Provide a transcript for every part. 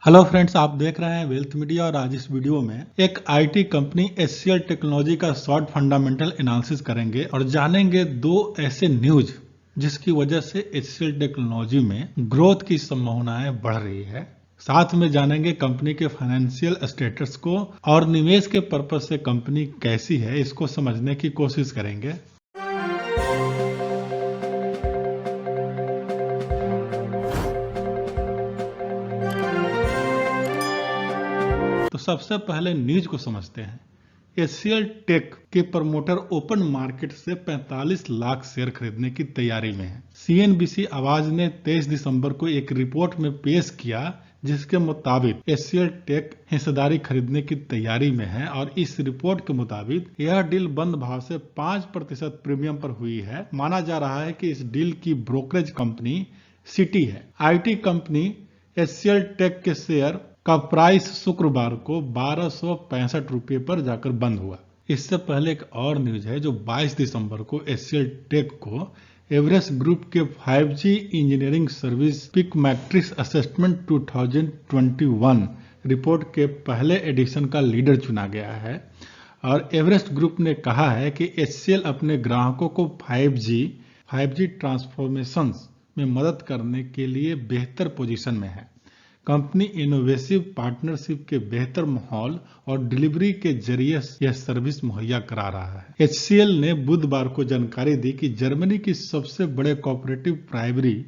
Hello friends, आप देख रहे हैं वेल्थ मीडिया और आज इस वीडियो में एक आईटी कंपनी HCL टेक्नोलॉजी का शॉर्ट फंडामेंटल एनालिसिस करेंगे और जानेंगे दो ऐसे न्यूज जिसकी वजह से HCL टेक्नोलॉजी में ग्रोथ की संभावनाएं बढ़ रही है। साथ में जानेंगे कंपनी के फाइनेंशियल स्टेटस को और निवेश के पर्पज से कंपनी कैसी है इसको समझने की कोशिश करेंगे। तो सबसे पहले न्यूज को समझते हैं। HCL टेक के प्रमोटर ओपन मार्केट से 45 लाख शेयर खरीदने की तैयारी में है। CNBC आवाज ने 23 दिसंबर को एक रिपोर्ट में पेश किया जिसके मुताबिक HCL टेक हिस्सेदारी खरीदने की तैयारी में है और इस रिपोर्ट के मुताबिक यह डील बंद भाव से 5% प्रीमियम पर हुई है। माना जा रहा है कि इस डील की ब्रोकरेज कंपनी सिटी है। IT कंपनी HCL टेक के शेयर का प्राइस शुक्रवार को 1265 रुपये पर जाकर बंद हुआ। इससे पहले एक और न्यूज है जो 22 दिसंबर को HCL टेक को एवरेस्ट ग्रुप के 5G engineering service peak matrix assessment 2021 report के पहले एडिशन का लीडर चुना गया है और एवरेस्ट ग्रुप ने कहा है कि HCL अपने ग्राहकों को 5G ट्रांसफॉर्मेशन में मदद करने के लिए बेहतर पोजीशन में है। कंपनी इनोवेटिव पार्टनरशिप के बेहतर माहौल और डिलीवरी के जरिए यह सर्विस मुहैया करा रहा है। HCL ने बुधवार को जानकारी दी कि जर्मनी की सबसे बड़े cooperative primary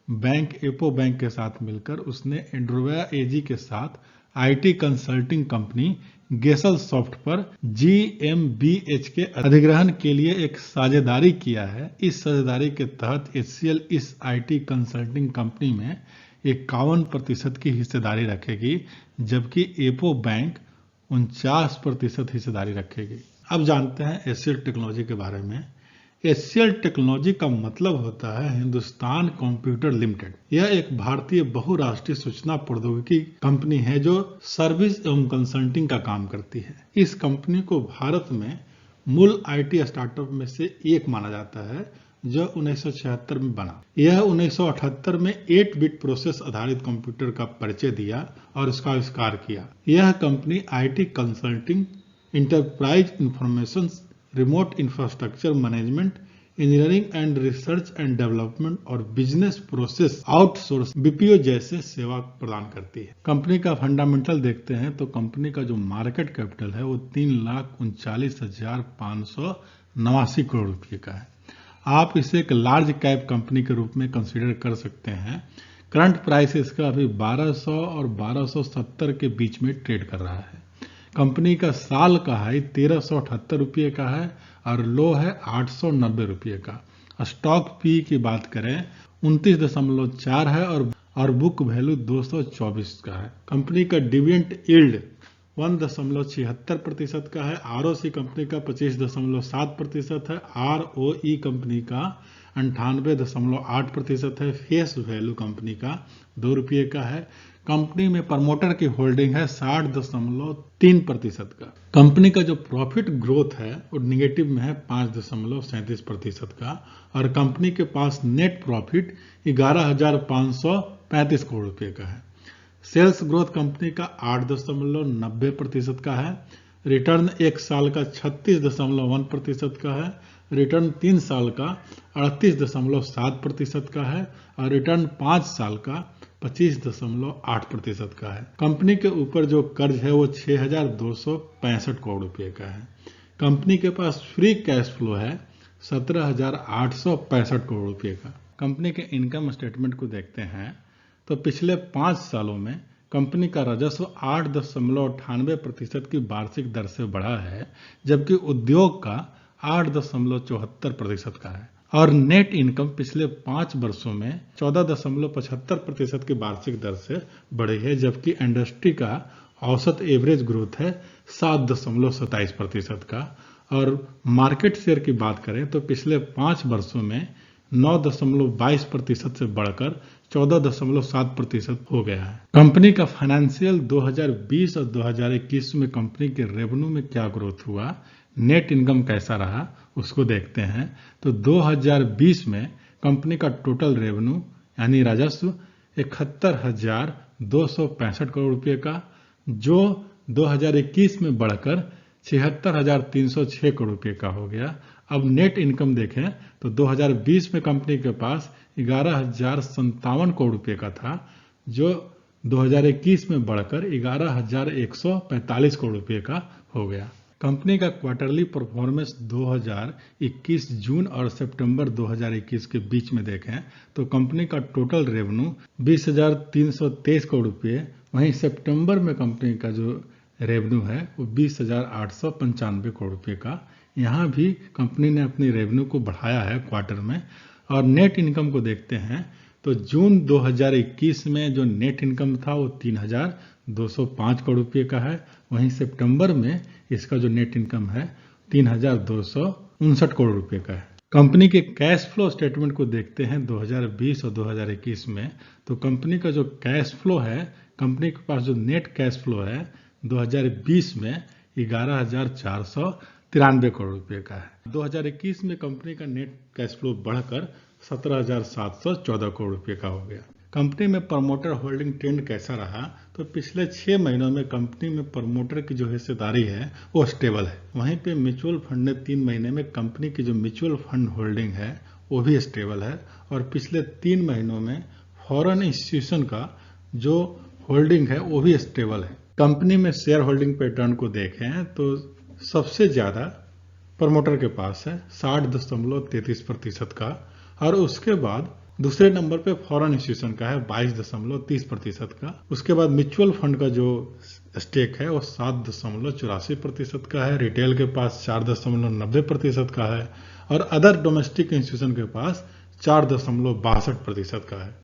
bank apo bank के साथ मिलकर उसने एंड्रोवा एजी के साथ IT कंसल्टिंग कंपनी गेसल सॉफ्ट पर GmbH के अधिग्रहण के लिए एक साझेदारी किया है। इस साझेदारी के तहत HCL इस IT कंसल्टिंग कंपनी में 51% की हिस्सेदारी रखेगी जबकि एपो बैंक 49% हिस्सेदारी रखेगी। अब जानते हैं HCL टेक्नोलॉजी के बारे में। HCL टेक्नोलॉजी का मतलब होता है हिंदुस्तान कंप्यूटर लिमिटेड। यह एक भारतीय बहुराष्ट्रीय सूचना प्रौद्योगिकी कंपनी है जो सर्विस एवं कंसल्टिंग का काम करती है। इस कंपनी को भारत में मूल IT स्टार्टअप में से एक माना जाता है जो 1976 में बना। यह 1978 में 8-बिट प्रोसेस आधारित कंप्यूटर का परिचय दिया और इसका आविष्कार किया। यह company IT consulting, enterprise information, remote infrastructure management, engineering and research and development और बिजनेस प्रोसेस आउटसोर्स BPO जैसे सेवा प्रदान करती है। कंपनी का फंडामेंटल देखते हैं तो कंपनी का जो मार्केट कैपिटल है वो 3,39,589 करोड़ रुपए का है। आप इसे एक लार्ज कैप कंपनी के रूप में कंसीडर कर सकते हैं। करंट प्राइस इसका अभी 1200 और 1270 के बीच में ट्रेड कर रहा है। कंपनी का साल का हाई 1378 रुपये का है और लो है 890 रुपये का। स्टॉक पी की बात करें 29.4 है और बुक वैल्यू 224 का है। कंपनी का डिविडेंड यील्ड 1.76% का है। ROC कंपनी का 25.7% है। ROE कंपनी का 98.8% है। फेस वैल्यू कंपनी का 2 रुपये का है। कंपनी में प्रमोटर की होल्डिंग है 60.3% का। कंपनी का जो प्रॉफिट ग्रोथ है वो निगेटिव में है 5.37% का और कंपनी के पास नेट प्रॉफिट 11,535 करोड़ रुपए का है। सेल्स ग्रोथ कंपनी का 8.90% का है। रिटर्न एक साल का 36.1% का है। रिटर्न 3 साल का 38.7% का है और रिटर्न 5 साल का 25.8% का है। कंपनी के ऊपर जो कर्ज है वो 6,265 करोड़ रुपए का है। कंपनी के पास फ्री कैश फ्लो है 17,865 करोड़ रुपए का। कंपनी के इनकम स्टेटमेंट को देखते हैं तो पिछले 5 सालों में कंपनी का राजस्व 8.98% की वार्षिक दर से बढ़ा है जबकि उद्योग का 8.74% का है और नेट इनकम पिछले 5 वर्षों में 14.75% की वार्षिक दर से बढ़ी है जबकि इंडस्ट्री का औसत एवरेज ग्रोथ है 7.27% का। और मार्केट शेयर की बात करें तो पिछले 5 वर्षों में 9.22% से बढ़कर 14.7% हो गया है। कंपनी का फाइनेंशियल 2020 और 2021 में कंपनी के रेवेन्यू में क्या ग्रोथ हुआ, नेट इनकम कैसा रहा उसको देखते हैं तो 2020 में कंपनी का टोटल रेवेन्यू यानी राजस्व 71,000 265 करोड़ रुपए का, जो 2021 में बढ़कर 76,306 करोड़ रुपए का हो गया। अब नेट इनकम देखें तो 2020 में कंपनी के पास 11,057 करोड़ रुपए का था, जो 2021 में बढ़कर 11,145 करोड़ रुपए का हो गया। कंपनी का क्वार्टरली परफॉर्मेंस 2021 जून और सितंबर 2021 के बीच में देखें तो कंपनी का टोटल रेवेन्यू 20,323 करोड़ रुपए, वहीं सितंबर में कंपनी का जो रेवेन्यू है वो 20,895 करोड़ रुपए का। यहाँ भी कंपनी ने अपनी रेवेन्यू को बढ़ाया है क्वार्टर में। और नेट इनकम को देखते हैं तो जून 2021 में जो नेट इनकम था वो 3,205 करोड़ रुपए का है, वहीं सितंबर में इसका जो नेट इनकम है 3,259 करोड़ रुपए का है। कंपनी के कैश फ्लो स्टेटमेंट को देखते हैं 2020 और 2021 में, तो कंपनी का जो कैश फ्लो है, कंपनी के पास जो नेट कैश फ्लो है 2020 में 11,493 करोड़ रुपए का है। 2021 में कंपनी का नेट कैश फ्लो बढ़कर 17,714 करोड़ रुपए का हो गया। कंपनी में प्रमोटर होल्डिंग ट्रेंड कैसा रहा, तो पिछले 6 महीनों में कंपनी में प्रमोटर की जो हिस्सेदारी है वो स्टेबल है। वहीं पे म्यूचुअल फंड ने 3 महीने में कंपनी की जो म्यूचुअल फंड होल्डिंग है वो भी स्टेबल है, और पिछले 3 महीनों में फॉरेन इंस्टीट्यूशन का जो होल्डिंग है वो भी स्टेबल है। कंपनी में शेयर होल्डिंग पैटर्न को देखें तो सबसे ज्यादा प्रमोटर के पास है 60.33% का, और उसके बाद दूसरे नंबर पे फॉरेन इंस्टीट्यूशन का है 22.30% का। उसके बाद म्यूचुअल फंड का जो स्टेक है वो 7.84% का है, रिटेल के पास 4.90% का है, और अदर डोमेस्टिक इंस्टीट्यूशन के पास 4.62% का है।